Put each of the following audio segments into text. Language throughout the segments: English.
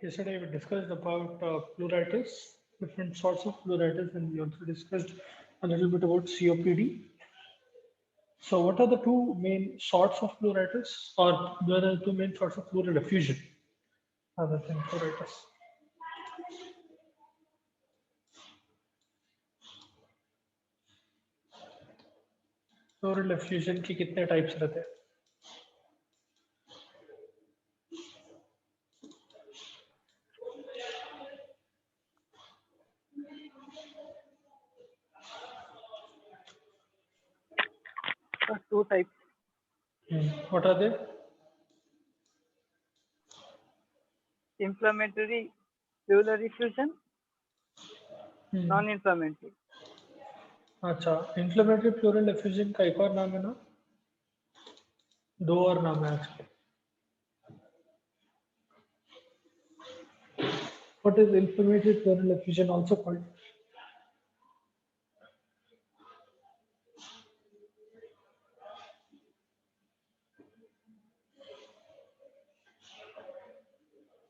Yesterday we discussed about pleuritis, different sorts of pleuritis, and we also discussed a little bit about COPD. So, what are the two main sorts of pleuritis, or there are two main sorts of pleural effusion other than pleuritis? Pleural effusion के कितने types रहते हैं? Two types. What are they? Inflammatory pleural effusion, non-inflammatory. अच्छा, inflammatory pleural effusion का एक और नाम है ना? दो और नाम है actually. What is inflammatory pleural effusion also called?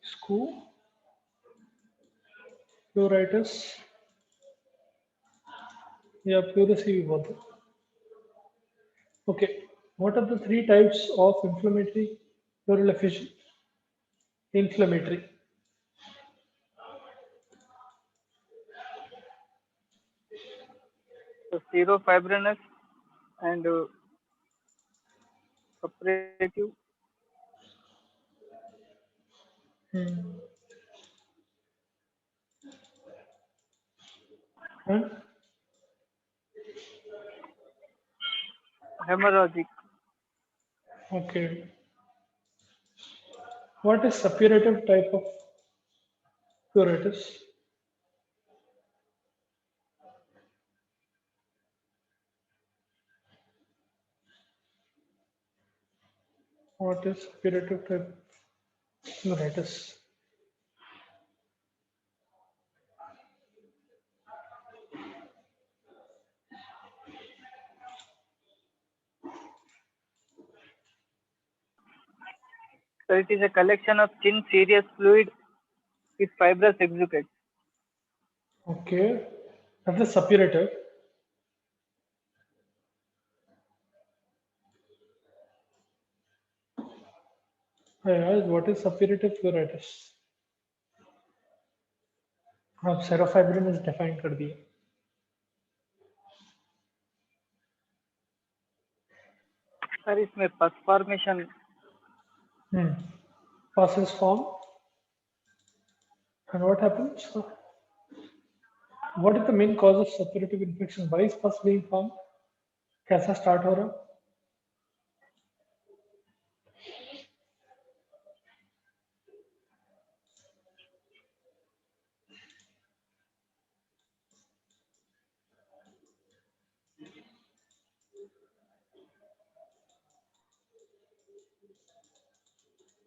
इसको pleuritis या pleurisy भी बोलते हैं. Okay, what are the three types of inflammatory pleural effusion? Inflammatory. So serofibrinous and suppurative. And Hemorrhagic. okay, what is suppurative type of pleuritis? What is suppurative type of pleuritis? So it is a collection of thin serous fluid with fibrous exudates. Okay, that is suppurative. What is suppurative pleuritis? अब सेरोफाइब्रिन is define कर दिया. Sir इसमें pus formation. Pus is formed, and what happens? What is the main cause of suppurative infection? Why is pus being formed? कैसा start हो रहा?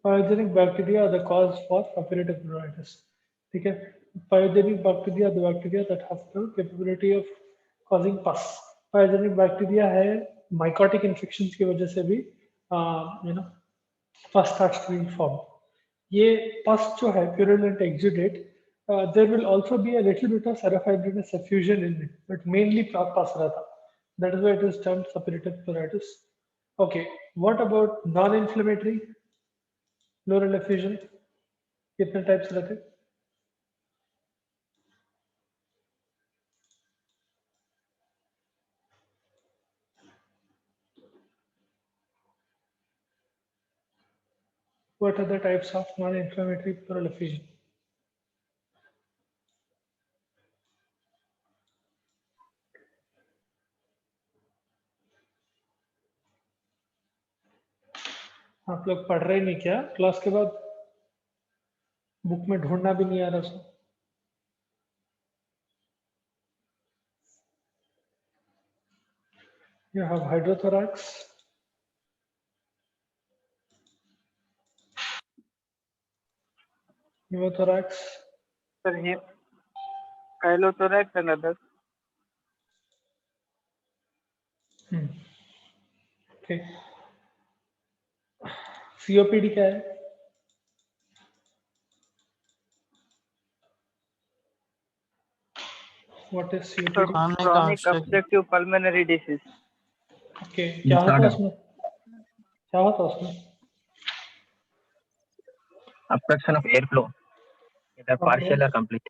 Pyogenic bacteria are the cause for suppurative pleuritis. ठीक है? Pyogenic bacteria are the bacteria that have the capability of causing pus. Pyogenic bacteria है mycotic infections की वजह से भी pus starts to be formed. ये pus जो है purulent exudate, there will also be a little bit of serofibrinous effusion in it, but mainly pus रहता. That is why it is termed suppurative pleuritis. Okay, what about non-inflammatory pleural effusion? कितने types रहते? What are the types of non-inflammatory pleural effusion? आप लोग पढ़ रहे नहीं क्या class के बाद? बुक में ढूंढना भी नहीं आ रहा सो. You have hydrothorax, pneumothorax, Sir here chylothorax and others. okay. COPD क्या है? What is For COPD? chronic obstructive pulmonary disease. Okay, क्या होता है Disorder. उसमें? क्या होता है उसमें? Obstruction of airflow, either partial or complete.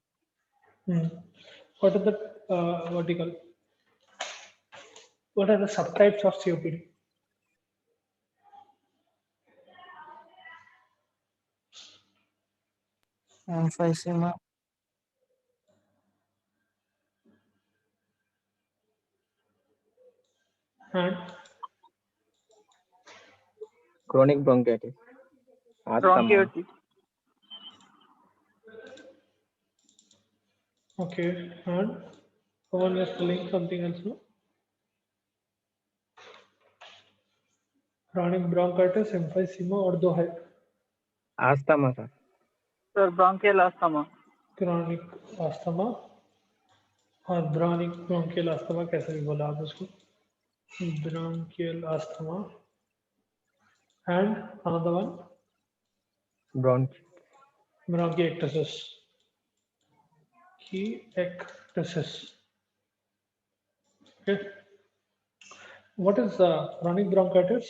What are the what do you call? What are the subtypes of COPD? Emphysema, And Chronic bronchitis, asthma, Bronchitis. okay, and someone is telling something else. No? Chronic bronchitis, emphysema, और दो है. asthma, sir. Sir, bronchial asthma. Chronic asthma और bronchial asthma कैसे भी बोला आप उसको? Bronchial asthma and another one bronchiectasis. Bronchiectasis. Okay. What is chronic bronchitis?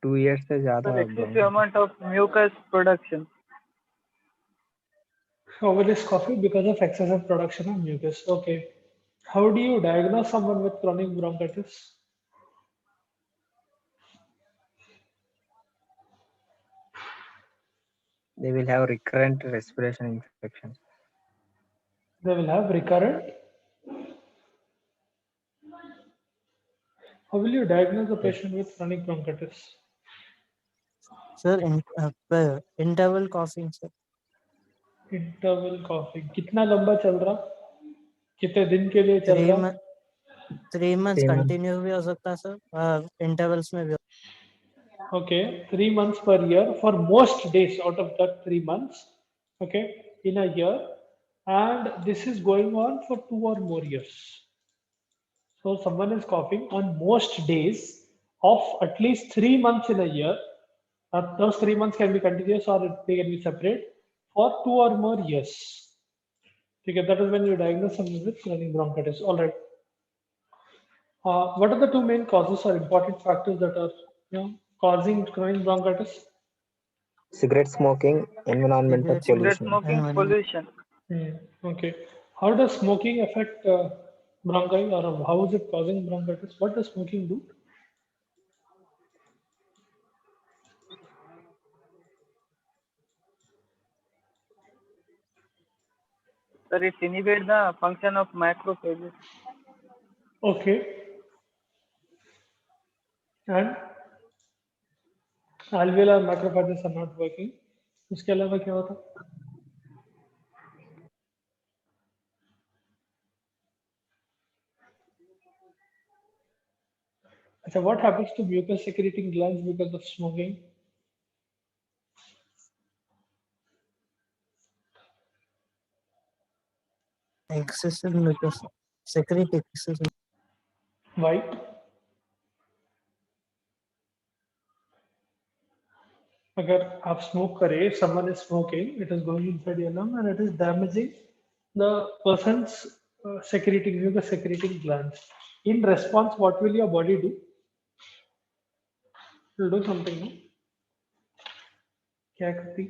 Two years से ज़्यादा Sir, excessive amount of mucus production. Always coffee because of excessive production of mucus. Okay. How do you diagnose someone with chronic bronchitis? They will have recurrent respiration infection. They will have recurrent. How will you diagnose a patient with chronic bronchitis? sir, interval coughing, sir. Interval coughing. कितना लंबा चल रहा? कितने दिन के लिए चल 3 रहा? months 3 months 3 months. कंटिन्यू भी हो सकता है सर, इंटरवल्स में भी. Okay, 3 months per year for most days out of that 3 months. Okay, in a year, and this is going on for 2 or more years. So someone is coughing on most days of at least 3 months in a year. Those 3 months can be continuous or they can be separate for 2 or more years. Okay, that is when you diagnose someone with chronic bronchitis. All right. What are the two main causes or important factors that are causing chronic bronchitis? Cigarette smoking, environmental Cigarette Cigarette pollution. smoking, Environment. pollution. Okay. How does smoking affect bronchi, or how is it causing bronchitis? What does smoking do? Sir, it inhibits the function of macrophages. Okay. And alveolar macrophages are not working. उसके अलावा क्या होता? अच्छा, what happens to mucus secreting glands because of smoking? Excessive mucus, secrete excessive. Why? अगर आप smoke करें, someone is smoking, it is going inside your lung and it is damaging the person's secreting mucus secreting glands. In response, what will your body do? It will do something. No? क्या करती?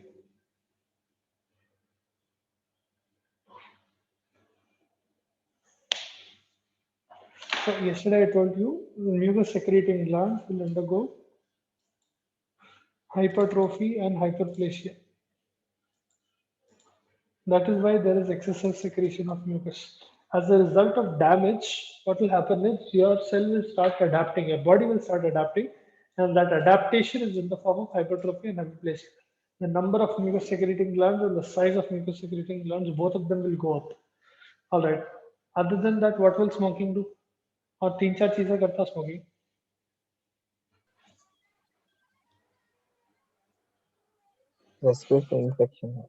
So yesterday I told you the mucus secreting glands will undergo hypertrophy and hyperplasia. That is why there is excessive secretion of mucus. As a result of damage, what will happen is your cell will start adapting, your body will start adapting, and that adaptation is in the form of hypertrophy and hyperplasia. The number of mucus secreting glands and the size of mucus secreting glands, both of them will go up. All right. Other than that, what will smoking do? और तीन चार चीजें करता smoking. Respiratory infection.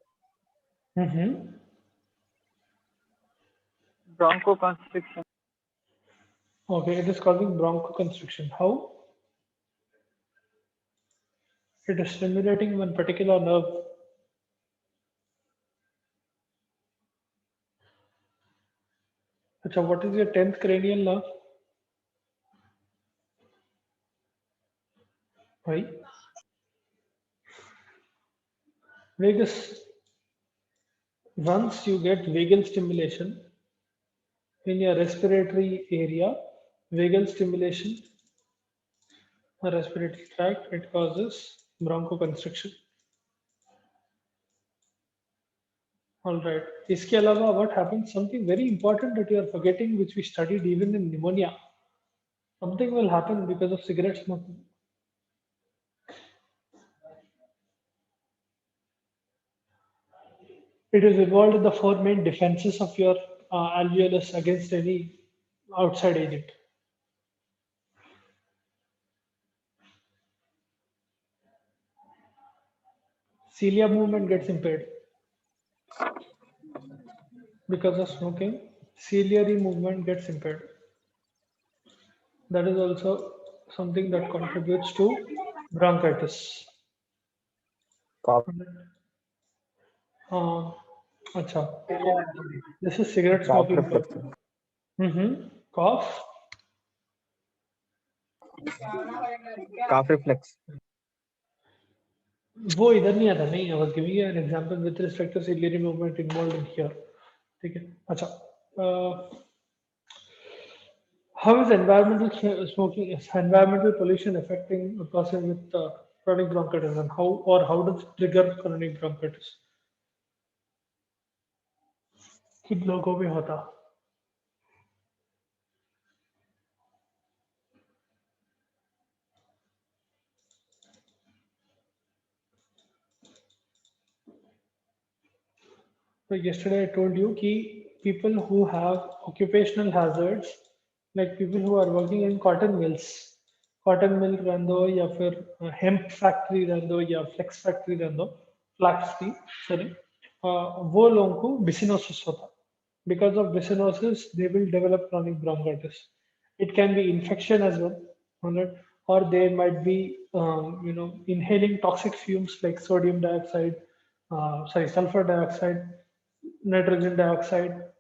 Bronchoconstriction. Okay, it is causing bronchoconstriction. How? It is stimulating one particular nerve. Acha, what is your 10th cranial nerve? Why? Vagus. Once you get vagal stimulation in your respiratory area, vagal stimulation, respiratory tract, it causes bronchoconstriction. All right. इसके अलावा what happens? Something very important that you are forgetting, which we studied even in pneumonia. Something will happen because of cigarette smoking. It is involved in the four main defenses of your alveolus against any outside agent. Cilia movement gets impaired because of smoking. Ciliary movement gets impaired. That is also something that contributes to bronchitis. Cough. Acha. This is cigarette Cough smoking. reflex. Cough. Cough reflex. वो इधर नहीं आता नहीं. I was giving you an example with respect to ciliary movement involved in here. ठीक है. अच्छा. How is environmental pollution affecting a person with chronic bronchitis, and how does it trigger chronic bronchitis? किन लोगों में होता? So yesterday I told you कि people who have occupational hazards, like people who are working in cotton mills, cotton mill रहने दो या फिर hemp factory रहने दो या flax factory रहने दो, flax tea, sorry, वो लोगों को बिसिनोसिस होता. Because of bisonosis, they will develop chronic bronchitis. It can be infection as well, alright? Or they might be, inhaling toxic fumes like sodium dioxide, sulfur dioxide, nitrogen dioxide.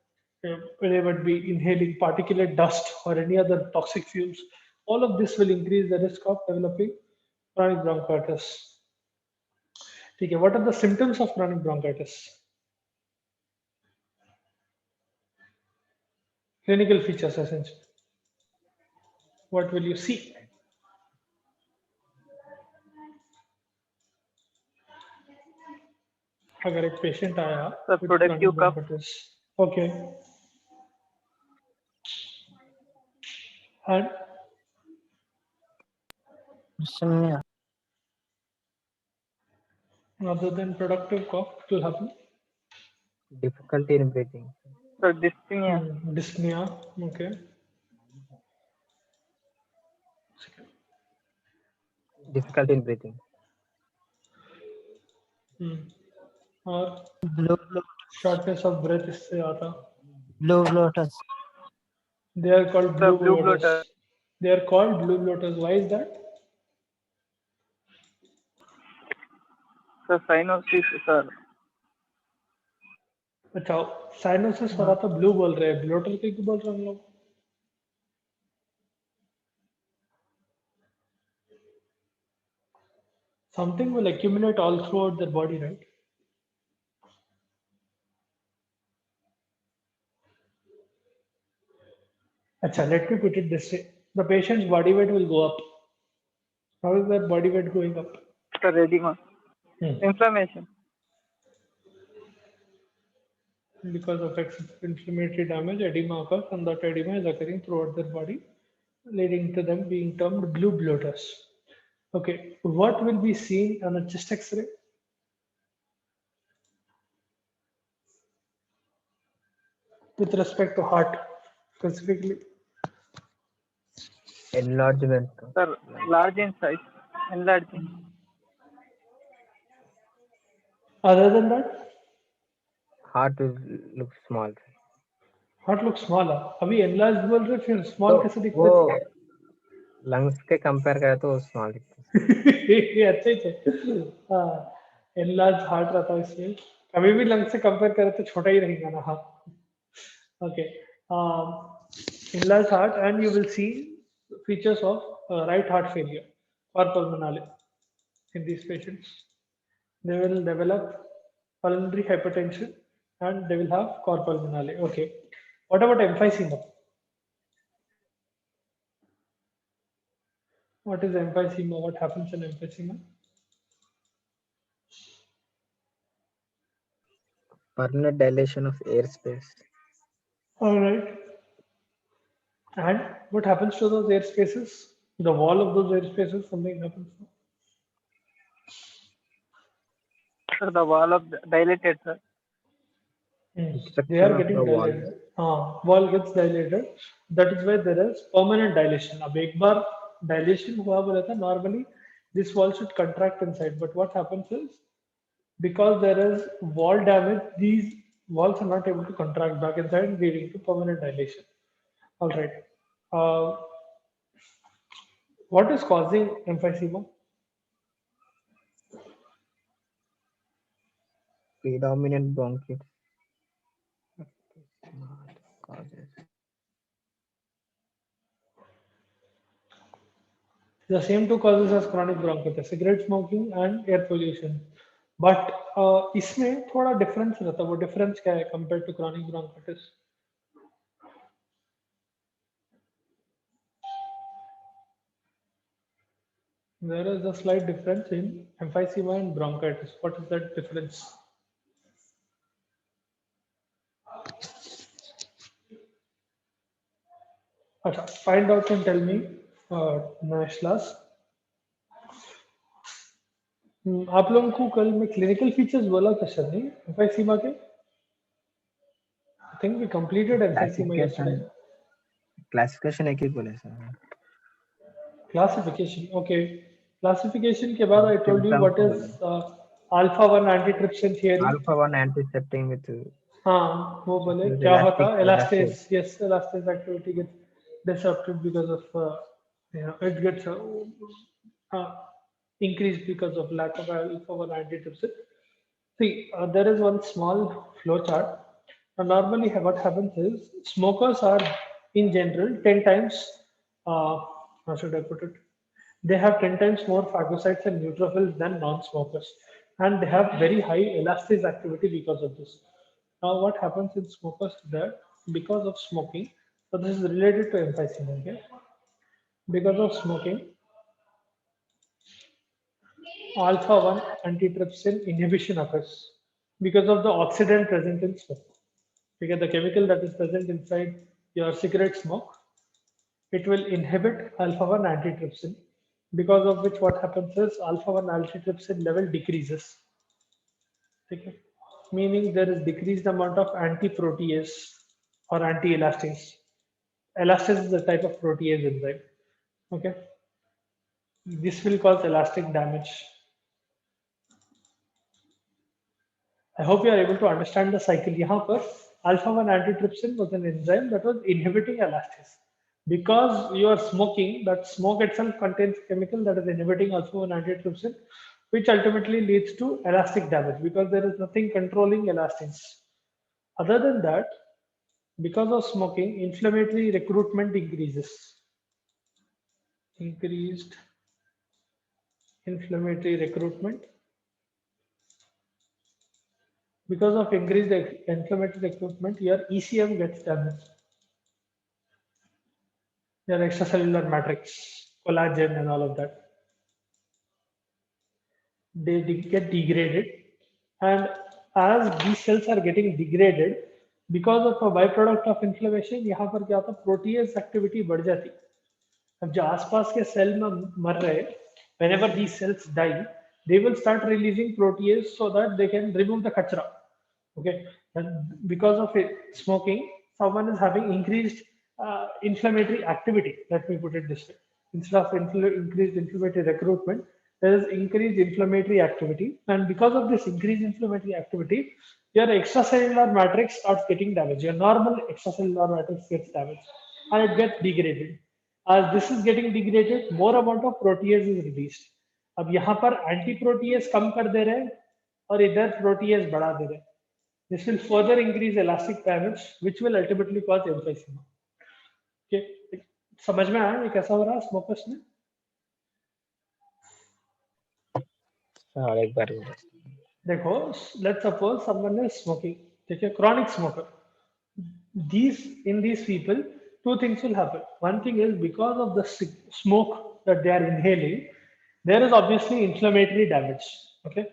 They would be inhaling particulate dust or any other toxic fumes. All of this will increase the risk of developing chronic bronchitis. Okay, what are the symptoms of chronic bronchitis? Clinical features essentially. What will you see? अगर एक patient आया Sir, with productive chronic cough. bronchitis, okay, and Dyspnea. other than productive cough, it will happen. Difficulty in breathing. Sir, dyspnea. Dyspnea, okay. Difficulty in breathing. और Blue shortness of breath इससे आता. blue lotus. They are called Sir, blue blue bloaters. bloater. They are called blue bloaters. Why is that? Sir, cyanosis, sir. अच्छा, cyanosis हो रहा था, blue बोल रहे हैं, ब्लोटर के क्यों बोल रहे हैं हम लोग? Something will accumulate all throughout their body, right? Acha, let me put it this way. The patient's body weight will go up. How is that body weight going up? Sir, edema. Inflammation. Because of excessive inflammatory damage, edema occurs, and that edema is occurring throughout their body, leading to them being termed blue bloaters. Okay, what will be seen on a chest X-ray? With respect to heart, specifically. Enlargement. Sir, large in size. Enlarging. Other than that, Heart will look small. heart looks smaller. अभी enlarged बोल रहे फिर small कैसे दिखते वो थे? lungs के compare करें तो small दिखता है. ये अच्छा ही थे। हाँ, enlarged heart रहता है इसलिए कभी भी लंग से कंपेयर करें तो छोटा ही रहेगा ना हाथ। Okay. Enlarged heart, and you will see features of right heart failure or pulmonale in these patients. They will develop pulmonary hypertension and they will have cor pulmonale. Okay. What about emphysema? What is emphysema? What happens in emphysema? Permanent dilation of airspace. All right. And what happens to those air spaces? The wall of those air spaces, something happens. Sir, the wall of dilated, sir. They Obstruction are of getting the wall. dilated. Wall gets dilated. That is why there is permanent dilation. अब एक बार dilation हुआ बोला था normally this wall should contract inside. But what happens is because there is wall damage, these walls are not able to contract back inside, leading to permanent dilation. All right. Uh, what is causing emphysema? Predominant bronchitis. Causes. The same two causes as chronic bronchitis, cigarette smoking and air pollution. But इसमें थोड़ा difference रहता है. वो difference क्या है compared to chronic bronchitis? There is a slight difference in emphysema and bronchitis. What is that difference? अच्छा, find out and tell me, Nashlas. आप लोगों को कल मैं clinical features बोला था सर नहीं emphysema के? I think we completed emphysema yesterday. Classification एक ही बोले सर. Classification, okay. Classification के बाद I told you what is alpha 1 antitrypsin theory. Alpha 1 antiseptic with हाँ, वो बोले With क्या होता elastic- elastase. Yes, elastase activity gets disrupted because of it gets increased because of lack of alpha 1 antitrypsin. See, there is one small flow chart. Normally, what happens is smokers are in general 10 times. How should I put it? They have 10 times more phagocytes and neutrophils than non-smokers, and they have very high elastase activity because of this. Now, what happens in smokers is that because of smoking, so this is related to emphysema. Okay, because of smoking, alpha 1 antitrypsin inhibition occurs because of the oxidant present in smoke. Because the chemical that is present inside your cigarette smoke, it will inhibit alpha 1 antitrypsin, because of which what happens is alpha 1 antitrypsin level decreases. Okay. Meaning there is decreased amount of anti-protease or anti-elastase. Elastase is a type of protease enzyme. Okay. This will cause elastic damage. I hope you are able to understand the cycle. यहाँ पर alpha 1 antitrypsin was an enzyme that was inhibiting elastase. Because you are smoking, that smoke itself contains chemical that is inhibiting alpha 1 antitrypsin, which ultimately leads to elastic damage because there is nothing controlling elastase. Other than that, because of smoking, inflammatory recruitment increases. Increased inflammatory recruitment. Because of increased inflammatory recruitment, your ECM gets damaged. Your extracellular matrix, collagen, and all of that. They get degraded, and as these cells are getting degraded, because of a byproduct of inflammation, यहाँ पर क्या होता है? Protease activity बढ़ जाती. अब जो आसपास के सेल में मर रहे, whenever these cells die, they will start releasing protease so that they can remove the kachra. Okay, and because of it, smoking, someone is having increased inflammatory activity. Let me put it this way: instead of increased inflammatory recruitment, there is increased inflammatory activity, and because of this increased inflammatory activity, your extracellular matrix starts getting damaged. Your normal extracellular matrix gets damaged, and it gets degraded. As this is getting degraded, more amount of protease is released. अब यहाँ पर anti protease कम कर दे रहे हैं और इधर protease बढ़ा दे रहे हैं. This will further increase elastic damage, which will ultimately cause emphysema. Okay, समझ में आया ये कैसा हो रहा है स्मोकर्स में? हाँ एक बार देखो, let's suppose someone is smoking, ठीक है, chronic smoker. In these people, two things will happen. One thing is because of the smoke that they are inhaling, there is obviously inflammatory damage, okay,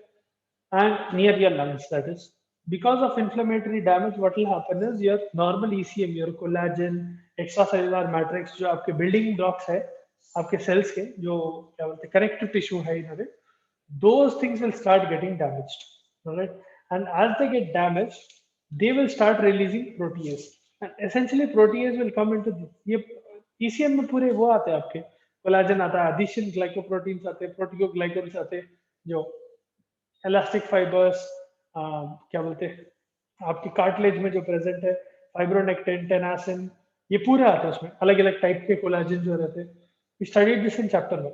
and near your lungs, that is. Because of inflammatory damage, what will happen is your normal ECM, your collagen, extracellular matrix, जो आपके building blocks है, आपके cells के जो क्या बोलते हैं connective tissue है इन्होंने, those things will start getting damaged, all right? And as they get damaged, they will start releasing protease. And essentially, protease will come into ये ECM में पूरे वो आते हैं आपके collagen आता है, addition glycoproteins आते हैं, proteoglycans आते हैं, जो elastic fibers क्या बोलते हैं आपकी कार्टिलेज में जो प्रेजेंट है, फाइब्रोनेक्टिन, टेनासिन, ये पूरे आते हैं उसमें, अलग अलग टाइप के कोलाजन जो रहते हैं. We studied this in chapter 1.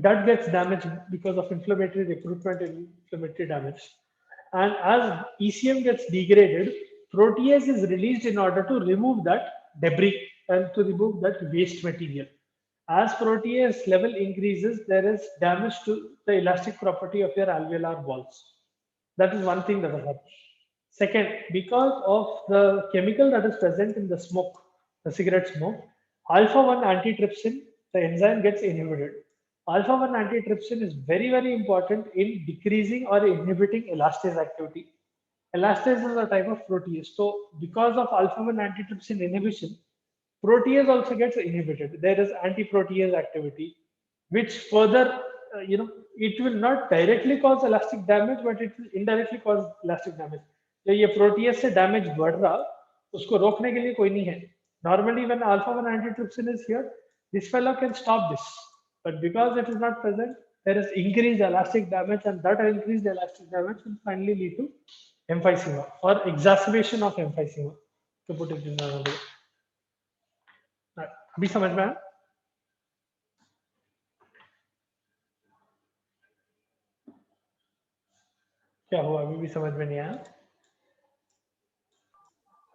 That gets damaged because of inflammatory recruitment and inflammatory damage. And as ECM gets degraded, protease is released in order to remove that debris and to remove that waste material. As protease level increases, there is damage to the elastic property of your alveolar walls. That is one thing that will happen. Second, because of the chemical that is present in the smoke, the cigarette smoke, alpha-1 antitrypsin, the enzyme gets inhibited. Alpha-1 antitrypsin is very, very important in decreasing or inhibiting elastase activity. Elastase is a type of protease. So because of alpha-1 antitrypsin inhibition, protease also gets inhibited. There is anti-protease activity, which further, it will not directly cause elastic damage, but it will indirectly cause elastic damage. जो ये protease से damage बढ़ रहा, उसको रोकने के लिए कोई नहीं है. Normally, when alpha-1 antitrypsin is here, this fellow can stop this. But because it is not present, there is increased elastic damage, and that increased elastic damage will finally lead to emphysema or exacerbation of emphysema. To put it in another way. अभी समझ में आया? क्या हुआ? अभी भी समझ में नहीं आया?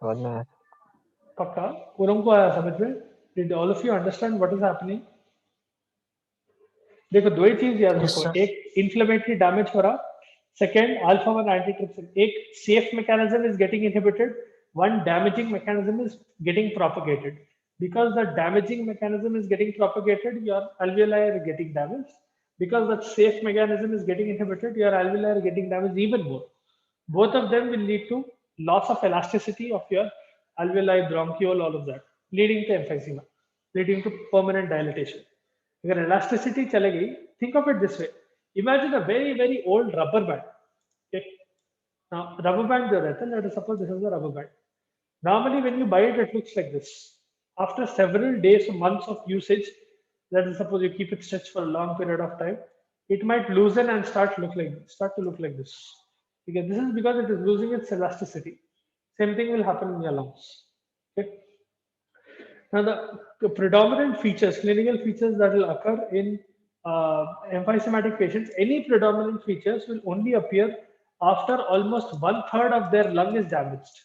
समझ में आया. पक्का? पूरों को आया समझ में? Did all of you understand what is happening? देखो दो ही चीज याद रखो, एक inflammatory damage हो रहा, second alpha-1 antitrypsin, एक safe mechanism is getting inhibited, one damaging mechanism is getting propagated. Because the damaging mechanism is getting propagated, your alveoli are getting damaged. Because that safe mechanism is getting inhibited, your alveoli are getting damaged even more. Both of them will lead to loss of elasticity of your alveoli, bronchiole, all of that, leading to emphysema, leading to permanent dilatation. अगर elasticity चले गई, think of it this way. Imagine a very, very old rubber band. Okay? Now, rubber band जो रहता है, let us suppose this is a rubber band. Normally, when you buy it, it looks like this. After several days or months of usage, let us suppose you keep it stretched for a long period of time, it might loosen and start to look like this. Okay? This is because it is losing its elasticity. Same thing will happen in your lungs. Okay? Now, the predominant features, clinical features that will occur in emphysematic patients, any predominant features will only appear after almost 1/3 of their lung is damaged.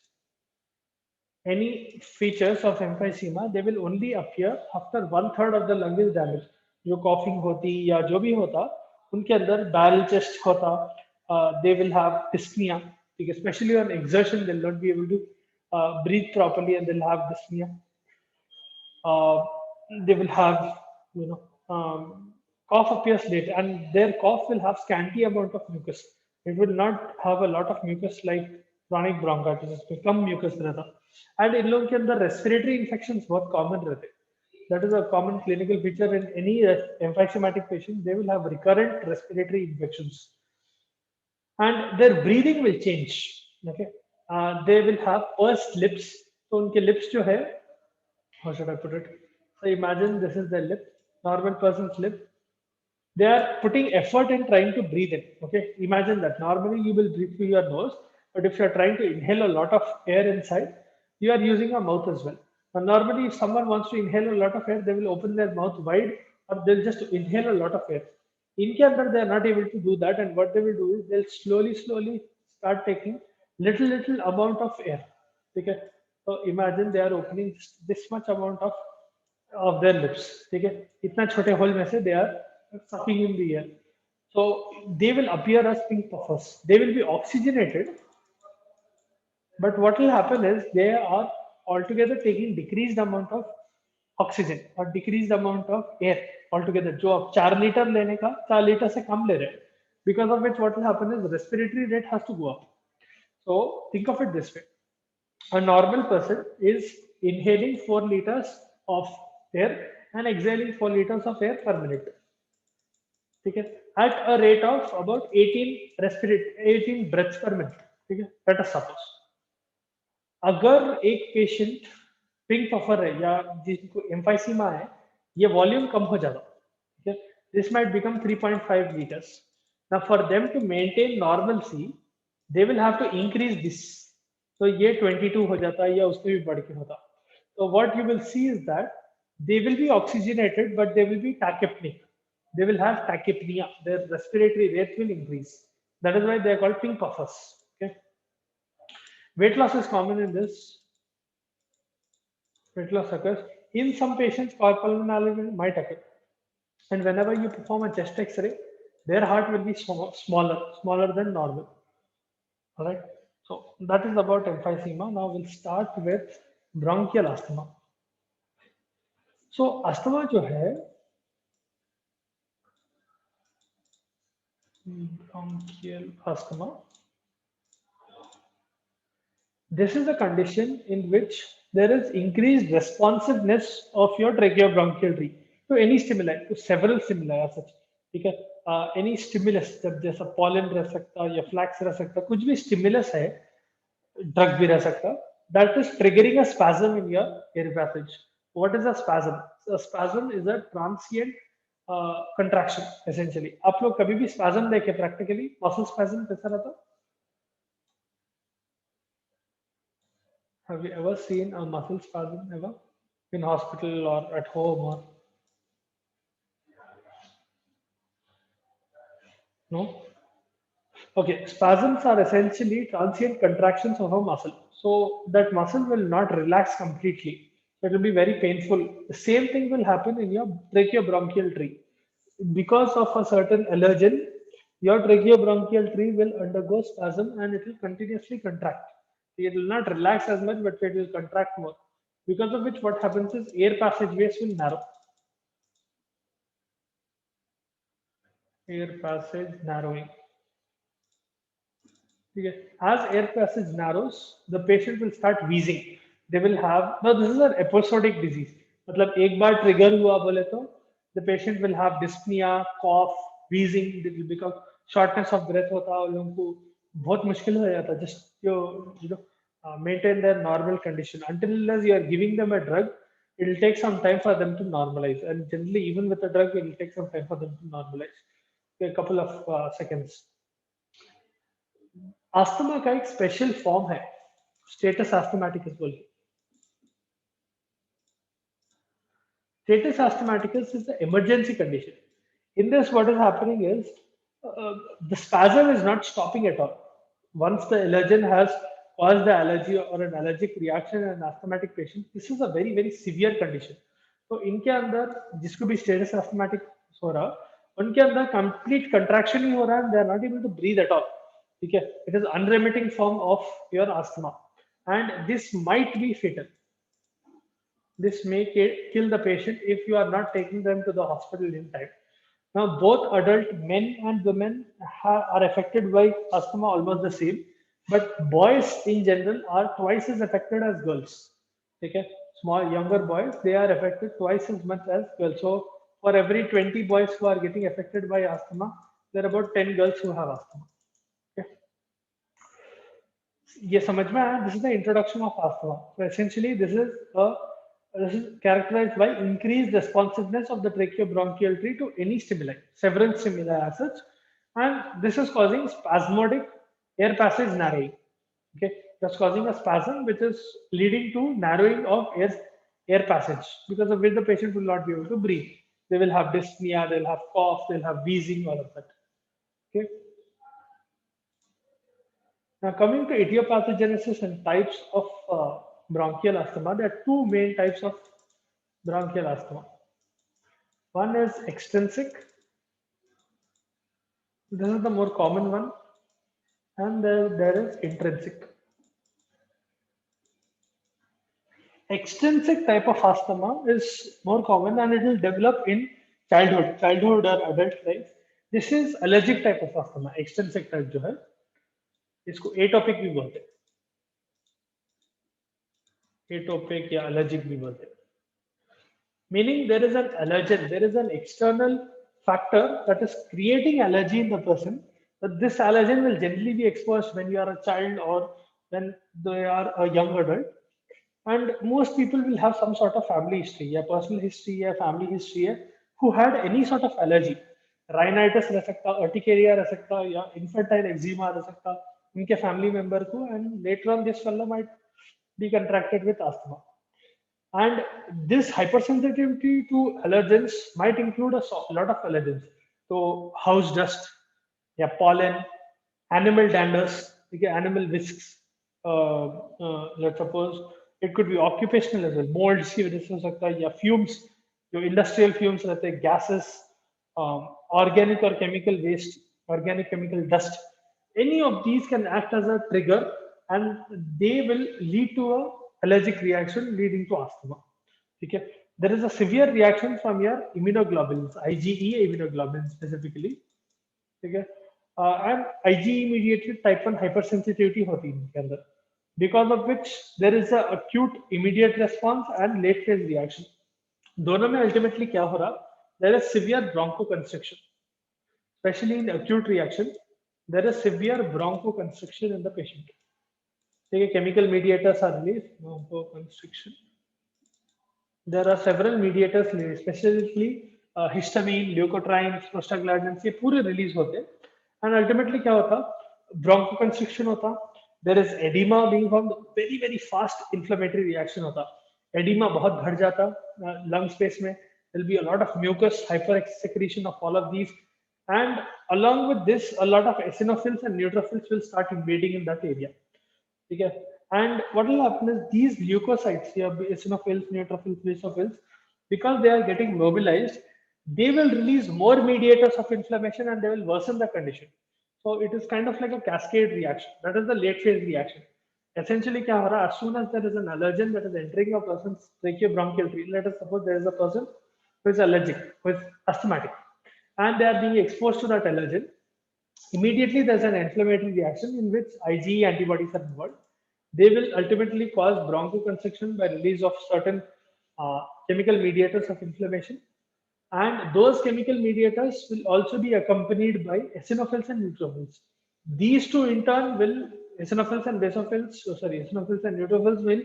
Any features of emphysema, they will only appear after 1/3 of the lung is damaged. जो coughing होती या जो भी होता, उनके अंदर barrel chest होता, they will have dyspnea, especially on exertion, they'll not be able to breathe properly and they'll have dyspnea. They will have, cough appears later, and their cough will have scanty amount of mucus. It will not have a lot of mucus like chronic bronchitis, come mucus रहता. And इन लोगों के अंदर respiratory infections बहुत common रहते. That is a common clinical feature in any emphysematic patient. They will have recurrent respiratory infections, and their breathing will change. Okay, they will have pursed lips. तो उनके lips जो है, how should I put it? So imagine this is their lip, normal person's lip. They are putting effort in trying to breathe in. Okay, imagine that. Normally you will breathe through your nose, but if you are trying to inhale a lot of air inside, you are using a mouth as well. Now, normally, if someone wants to inhale a lot of air, they will open their mouth wide, or they'll just inhale a lot of air. इनके अंदर they are not able to do that, and what they will do is they'll slowly start taking little amount of air. ठीक है, so imagine they are opening this much amount of their lips. ठीक है, इतना छोटे whole में से they are sucking in the air. So they will appear as pink puffers. They will be oxygenated, but what will happen is they are altogether taking decreased amount of oxygen or decreased amount of air altogether. जो आप 4 litre लेने का 4 litre से कम ले रहे हैं, because of which what will happen is respiratory rate has to go up. So think of it this way: a normal person is inhaling 4 liters of air and exhaling 4 liters of air per minute. ठीक है, at a rate of about 18 breaths per minute. ठीक है, let us suppose अगर एक patient pink puffer है या जिसको emphysema है, ये वॉल्यूम कम हो जाता, ठीक है, this might become 3.5 liters. Now for them to maintain normalcy, they will have to increase this. तो ये 22 हो जाता है या उससे भी बढ़ के होता. So what you will see is that they will be oxygenated, but they will be tachypneic. They will have tachypnea. Their respiratory rate will increase. That is why they are called pink puffers. Okay. Weight loss is common in this. Weight loss occurs in some patients. Pulmonary might occur, and whenever you perform a chest X-ray, their heart will be smaller than normal. All right. So that is about emphysema. Now we'll start with bronchial asthma. So asthma जो है, bronchial asthma. This is a condition in which there is increased responsiveness of your tracheobronchial tree to any stimuli, to several stimuli as such. ठीक है, any stimulus, जब जैसा pollen रह सकता या flax रह सकता, कुछ भी stimulus है, drug भी रह सकता, that is triggering a spasm in your air passage. What is a spasm? So a spasm is a transient contraction essentially. आप लोग कभी भी spasm देखे practically, muscle spasm कैसा रहता? Have you ever seen a muscle spasm ever in hospital or at home or no? Okay, spasms are essentially transient contractions of a muscle. So that muscle will not relax completely. It will be very painful. The same thing will happen in your tracheobronchial tree. Because of a certain allergen, your tracheobronchial tree will undergo spasm and it will continuously contract. It will not relax as much, but it will contract more. Because of which what happens is air passageways will narrow. Air passage narrowing. Okay. As air passage narrows, the patient will start wheezing. They will have, now this is an episodic disease. मतलब एक बार trigger हुआ बोले तो the patient will have dyspnea, cough, wheezing. They will become shortness of breath होता है, लोगों को बहुत मुश्किल हो जाता है just you know maintain their normal condition. Until you are giving them a drug, it will take some time for them to normalize, and generally even with a drug it will take some time for them to normalize, a couple of seconds. Asthma का एक special form है, status एस्थमाटिकस बोल के. Status asthmaticus is an emergency condition. In this, what is happening is the spasm is not stopping at all. Once the allergen has caused the allergy or an allergic reaction in an asthmatic patient, this is a very severe condition. तो इनके अंदर जिसको भी status asthmatic हो रहा, उनके अंदर complete contraction ही हो रहा है, they are not able to breathe at all. ठीक है, it is unremitting form of your asthma, and this might be fatal. This may kill the patient if you are not taking them to the hospital in time. Now, both adult men and women are affected by asthma almost the same, but boys in general are twice as affected as girls. Okay, younger boys, they are affected twice as much as girls. So, for every 20 boys who are getting affected by asthma, there are about 10 girls who have asthma. ये समझ में आया? This is the introduction of asthma. So essentially, this is characterized by increased responsiveness of the tracheobronchial tree to any stimuli, several stimuli as such, and this is causing spasmodic air passage narrowing. Okay, that's causing a spasm which is leading to narrowing of air passage, because of which the patient will not be able to breathe. they will have dyspnea, they'll have cough, they'll have wheezing, all of that. Okay. Now coming to idiopathogenesis and types of bronchial asthma, there are two main types of bronchial asthma. One is extrinsic. This is the more common one, and there is intrinsic. Extrinsic type of asthma is more common and it will develop in childhood or adult life. This is allergic type of asthma. Extrinsic type जो है, इसको atopic भी बोलते हैं. Atopic या allergic भी बोलते हैं. Meaning there is an allergen, there is an external factor that is creating allergy in the person. But this allergen will generally be exposed when you are a child or when they are a young adult. And most people will have some sort of family history, या personal history, या family history, who had any sort of allergy. Rhinitis रह सकता, urticaria रह सकता, या infantile eczema रह सकता, उनके family member को, and later on this fellow might be contracted with asthma. And this hypersensitivity to allergens might include a lot of allergens. So house dust, yeah, pollen, animal danders, okay, animal whisks. Let's suppose it could be occupational as well. Molds की वजह से हो सकता है, या fumes, जो industrial fumes रहते हैं, gases, organic or chemical waste, organic chemical dust. Any of these can act as a trigger, and they will lead to a allergic reaction leading to asthma. Okay, there is a severe reaction from your immunoglobulins, IgE immunoglobulins specifically. Okay, and IgE mediated type 1 hypersensitivity होती है इनके अंदर, because of which there is a acute immediate response and late phase reaction. दोनों में ultimately क्या हो रहा? There is severe bronchoconstriction, especially in acute reaction. There is severe bronchoconstriction in the patient. Okay, chemical mediators are released, bronchoconstriction. There are several mediators released, specifically histamine, leukotrienes, prostaglandins, ये पूरे release होते हैं. And ultimately क्या होता? Bronchoconstriction होता. There is edema being formed, very fast inflammatory reaction होता. Edema बहुत बढ़ जाता lung space में. There will be a lot of mucus, hypersecretion of all of these, and along with this, a lot of eosinophils and neutrophils will start invading in that area. Okay. And what will happen is these leukocytes, here, eosinophils, neutrophils, basophils, because they are getting mobilized, they will release more mediators of inflammation and they will worsen the condition. So it is kind of like a cascade reaction. That is the late phase reaction. Essentially, kya ho raha? As soon as there is an allergen that is entering a person's tracheobronchial tree, let us suppose there is a person who is allergic, who is asthmatic, and they are being exposed to that allergen. Immediately, there's an inflammatory reaction in which IgE antibodies are involved. They will ultimately cause bronchoconstriction by release of certain chemical mediators of inflammation. And those chemical mediators will also be accompanied by eosinophils and neutrophils. These two in turn will, eosinophils and neutrophils will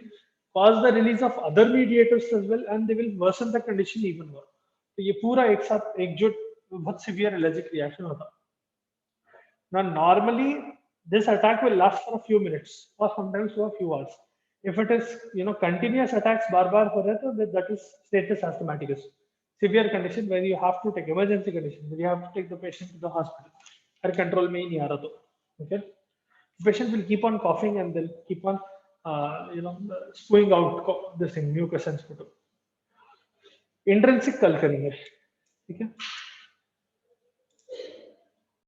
cause the release of other mediators as well, and they will worsen the condition even more. So ये पूरा एक साथ एकजुट बहुत severe allergic reaction होता. Now normally this attack will last for a few minutes or sometimes for a few hours. If it is continuous attacks बार-बार हो रहे तो that is status asthmaticus, severe condition where you have to take emergency condition, where you have to take the patient to the hospital. Her control में ही नहीं आ रहा तो, okay? The patient will keep on coughing and they'll keep on spewing out this thing, mucus and sputum. Intrinsic कल करेंगे, ठीक है?